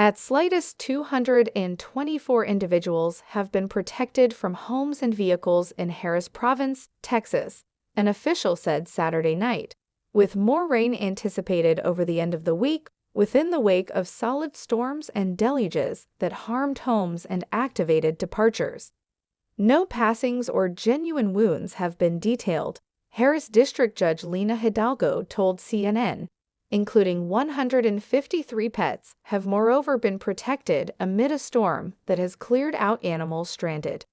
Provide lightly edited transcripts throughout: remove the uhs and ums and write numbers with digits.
At slightest 224 individuals have been protected from homes and vehicles in Harris Province, Texas, an official said Saturday night, with more rain anticipated over the end of the week within the wake of solid storms and deluges that harmed homes and activated departures. No passings or genuine wounds have been detailed, Harris District Judge Lena Hidalgo told CNN, including 153 pets have moreover been protected amid a storm that has cleared out animals stranded.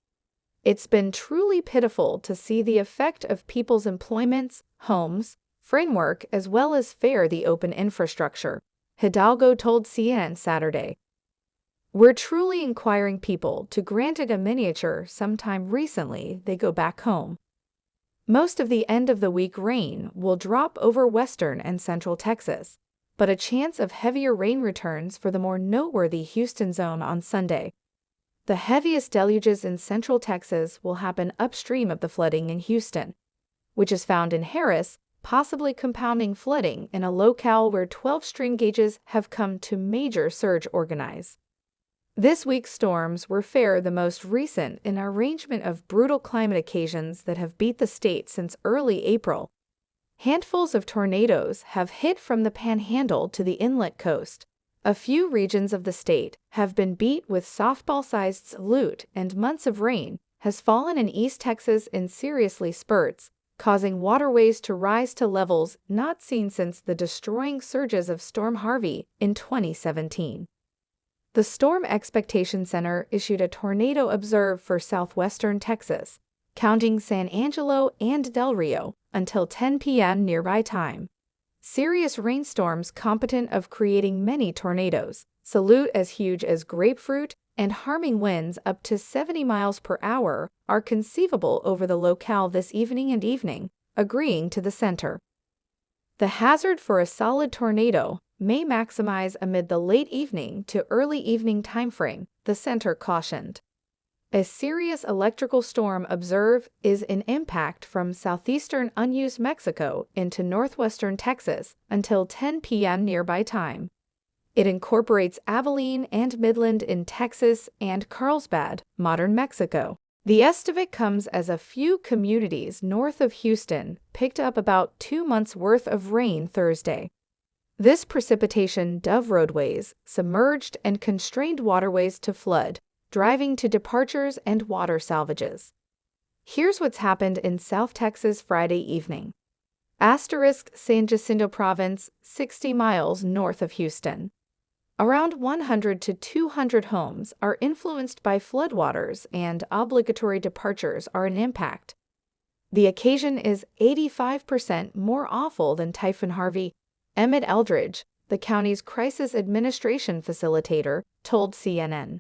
It's been truly pitiful to see the effect of people's employments, homes, framework, as well as the open infrastructure, Hidalgo told CNN Saturday. We're truly inquiring people to granted a miniature sometime recently they go back home. Most of the end-of-the-week rain will drop over western and central Texas, but a chance of heavier rain returns for the more noteworthy Houston zone on Sunday. The heaviest deluges in central Texas will happen upstream of the flooding in Houston, which is found in Harris, possibly compounding flooding in a locale where 12 strain gauges have come to major surge organize. This week's storms were the most recent in an arrangement of brutal climate occasions that have beat the state since early April. Handfuls of tornadoes have hit from the Panhandle to the inlet coast. A few regions of the state have been beat with softball-sized salute, and months of rain has fallen in East Texas in seriously spurts, causing waterways to rise to levels not seen since the destroying surges of Storm Harvey in 2017. The Storm Expectation Center issued a tornado observe for southwestern Texas, counting San Angelo and Del Rio, until 10 p.m. nearby time. Serious rainstorms competent of creating many tornadoes, salute as huge as grapefruit, and harming winds up to 70 miles per hour are conceivable over the locale this evening and evening, agreeing to the center. The hazard for a solid tornado may maximize amid the late evening to early evening timeframe, the center cautioned. A serious electrical storm observe is in impact from southeastern unused Mexico into northwestern Texas until 10 p.m. nearby time. It incorporates Abilene and Midland in Texas and Carlsbad, modern Mexico. The estimate comes as a few communities north of Houston picked up about 2 months' worth of rain Thursday. This precipitation dove roadways, submerged and constrained waterways to flood, driving to departures and water salvages. Here's what's happened in South Texas Friday evening. San Jacinto Province, 60 miles north of Houston. Around 100 to 200 homes are influenced by floodwaters and obligatory departures are an impact. The occasion is 85% more awful than Typhoon Harvey, Emmett Eldridge, the county's crisis administration facilitator, told CNN.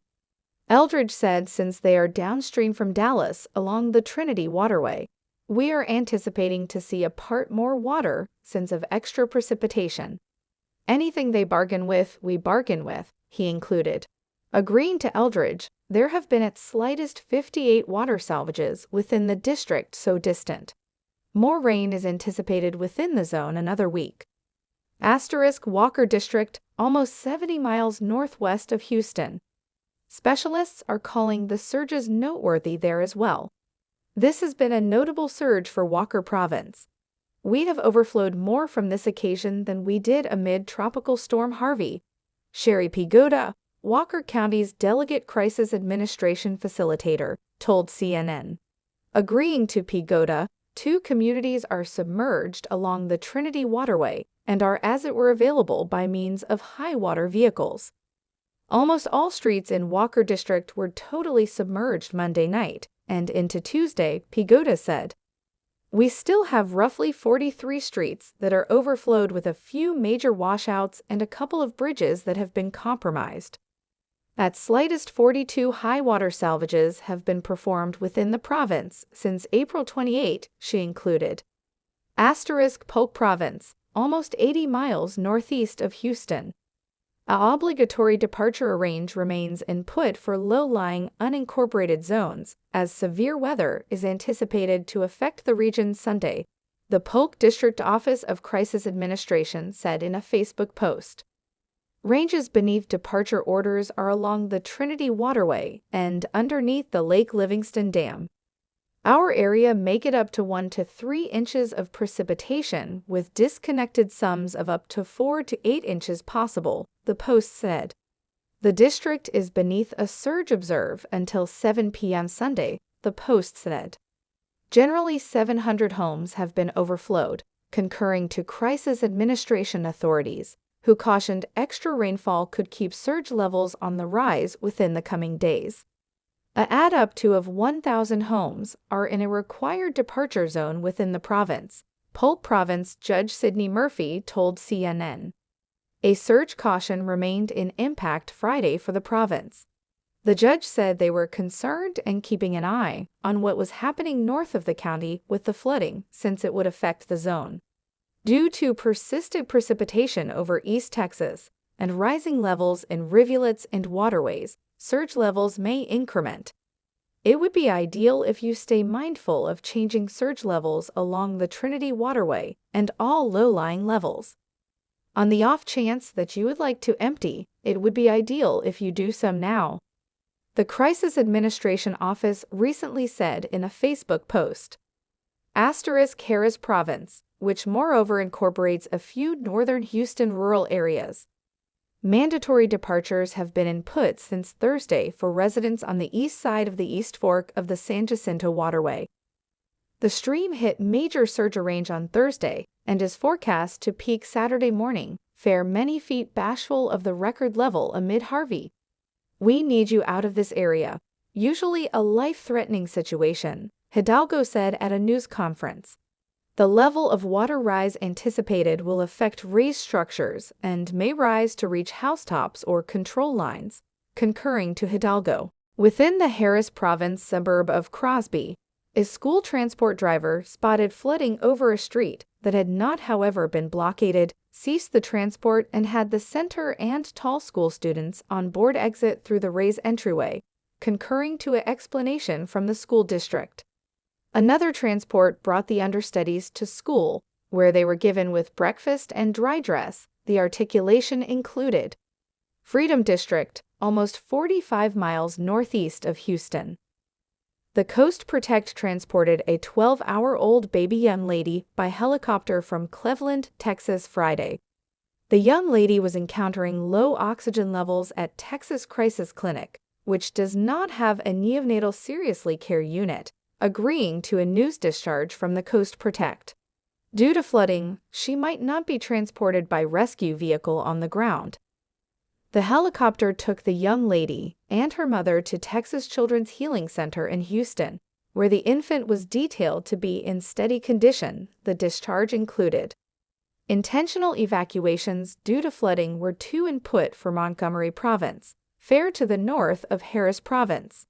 Eldridge said since they are downstream from Dallas along the Trinity Waterway, we are anticipating to see a part more water since of extra precipitation. Anything they bargain with, we bargain with, he included. Agreeing to Eldridge, there have been at slightest 58 water salvages within the district so distant. More rain is anticipated within the zone another week. Walker District, almost 70 miles northwest of Houston. Specialists are calling the surges noteworthy there as well. This has been a notable surge for Walker Province. We'd have overflowed more from this occasion than we did amid Tropical Storm Harvey. Sherry Pigoda, Walker County's Delegate Crisis Administration Facilitator, told CNN. Agreeing to Pigoda, 2 communities are submerged along the Trinity Waterway and are as it were available by means of high-water vehicles. Almost all streets in Walker District were totally submerged Monday night and into Tuesday, Pigoda said. We still have roughly 43 streets that are overflowed with a few major washouts and a couple of bridges that have been compromised. At slightest 42 high-water salvages have been performed within the province since April 28, she included. Polk Province, almost 80 miles northeast of Houston. An obligatory departure range remains in put for low-lying unincorporated zones, as severe weather is anticipated to affect the region Sunday, the Polk District Office of Crisis Administration said in a Facebook post. Ranges beneath departure orders are along the Trinity Waterway and underneath the Lake Livingston Dam. Our area may get up to 1 to 3 inches of precipitation, with disconnected sums of up to 4 to 8 inches possible, the Post said. The district is beneath a surge observe until 7 p.m. Sunday, the Post said. Generally 700 homes have been overflowed, concurring to crisis administration authorities, who cautioned extra rainfall could keep surge levels on the rise within the coming days. A add up to of 1,000 homes are in a required departure zone within the province, Polk Province Judge Sidney Murphy told CNN. A surge caution remained in impact Friday for the province. The judge said they were concerned and keeping an eye on what was happening north of the county with the flooding, since it would affect the zone. Due to persistent precipitation over East Texas and rising levels in rivulets and waterways, surge levels may increment. It would be ideal if you stay mindful of changing surge levels along the Trinity Waterway and all low-lying levels. On the off chance that you would like to empty, it would be ideal if you do so now. The Crisis Administration Office recently said in a Facebook post. Harris Province, which moreover incorporates a few northern Houston rural areas. Mandatory departures have been in put since Thursday for residents on the east side of the East Fork of the San Jacinto Waterway. The stream hit major surge range on Thursday and is forecast to peak Saturday morning, fare many feet bashful of the record level amid Harvey. We need you out of this area, usually a life-threatening situation, Hidalgo said at a news conference. The level of water rise anticipated will affect raised structures and may rise to reach housetops or control lines, concurring to Hidalgo. Within the Harris Province suburb of Crosby, a school transport driver spotted flooding over a street that had not, however, been blockaded, ceased the transport, and had the center and tall school students on board exit through the raised entryway, concurring to an explanation from the school district. Another transport brought the understudies to school, where they were given with breakfast and dry dress, the articulation included. Freedom District, almost 45 miles northeast of Houston. The Coast Protect transported a 12-hour-old baby young lady by helicopter from Cleveland, Texas Friday. The young lady was encountering low oxygen levels at Texas Crisis Clinic, which does not have a neonatal seriously care unit, agreeing to a news discharge from the Coast Protect. Due to flooding, she might not be transported by rescue vehicle on the ground. The helicopter took the young lady and her mother to Texas Children's Healing Center in Houston, where the infant was detailed to be in steady condition, the discharge included. Intentional evacuations due to flooding were 2 in put for Montgomery Province, fair to the north of Harris Province.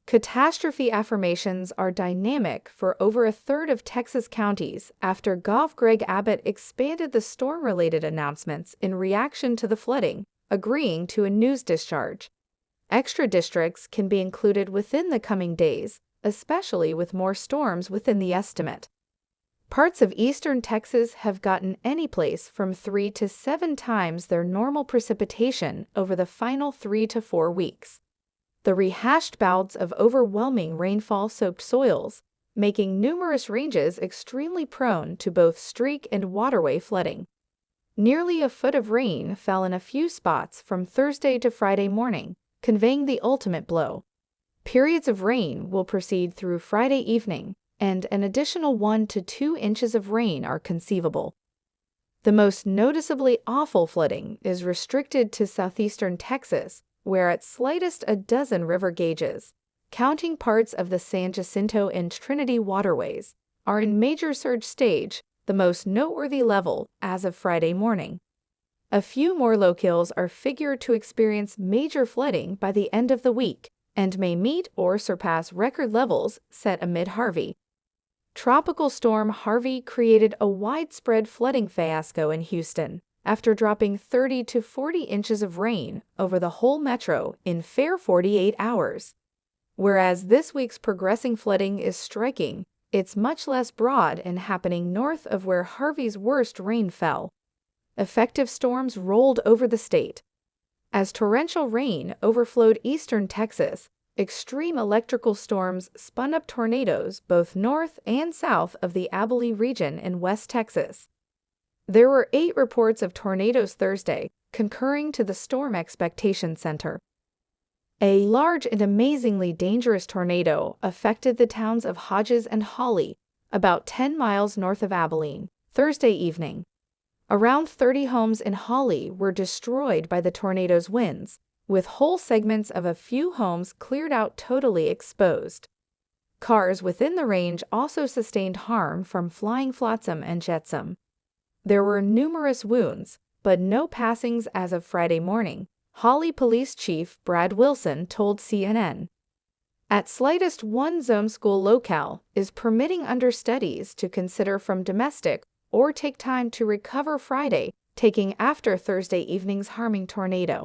Catastrophe affirmations are dynamic for over a third of Texas counties after Gov. Greg Abbott expanded the storm-related announcements in reaction to the flooding, agreeing to a news discharge. Extra districts can be included within the coming days, especially with more storms within the estimate. Parts of eastern Texas have gotten anyplace from 3 to 7 times their normal precipitation over the final 3 to 4 weeks. The rehashed bouts of overwhelming rainfall-soaked soils, making numerous ranges extremely prone to both streak and waterway flooding. Nearly a foot of rain fell in a few spots from Thursday to Friday morning, conveying the ultimate blow. Periods of rain will proceed through Friday evening, and an additional 1 to 2 inches of rain are conceivable. The most noticeably awful flooding is restricted to southeastern Texas, where at slightest a dozen river gauges, counting parts of the San Jacinto and Trinity waterways, are in major surge stage, the most noteworthy level as of Friday morning. A few more locales are figured to experience major flooding by the end of the week and may meet or surpass record levels set amid Harvey. Tropical storm Harvey created a widespread flooding fiasco in Houston after dropping 30 to 40 inches of rain over the whole metro in fair 48 hours. Whereas this week's progressing flooding is striking, it's much less broad and happening north of where Harvey's worst rain fell. Effective storms rolled over the state, As torrential rain overflowed eastern Texas, extreme electrical storms spun up tornadoes both north and south of the Abilene region in West Texas. There were 8 reports of tornadoes Thursday, concurring to the Storm Expectation Center. A large and amazingly dangerous tornado affected the towns of Hodges and Holly, about 10 miles north of Abilene, Thursday evening. Around 30 homes in Holly were destroyed by the tornado's winds, with whole segments of a few homes cleared out totally exposed. Cars within the range also sustained harm from flying flotsam and jetsam. There were numerous wounds, but no passings as of Friday morning, Holly Police Chief Brad Wilson told CNN. At slightest, one zone school locale is permitting understudies to consider from domestic or take time to recover Friday, taking after Thursday evening's harming tornado.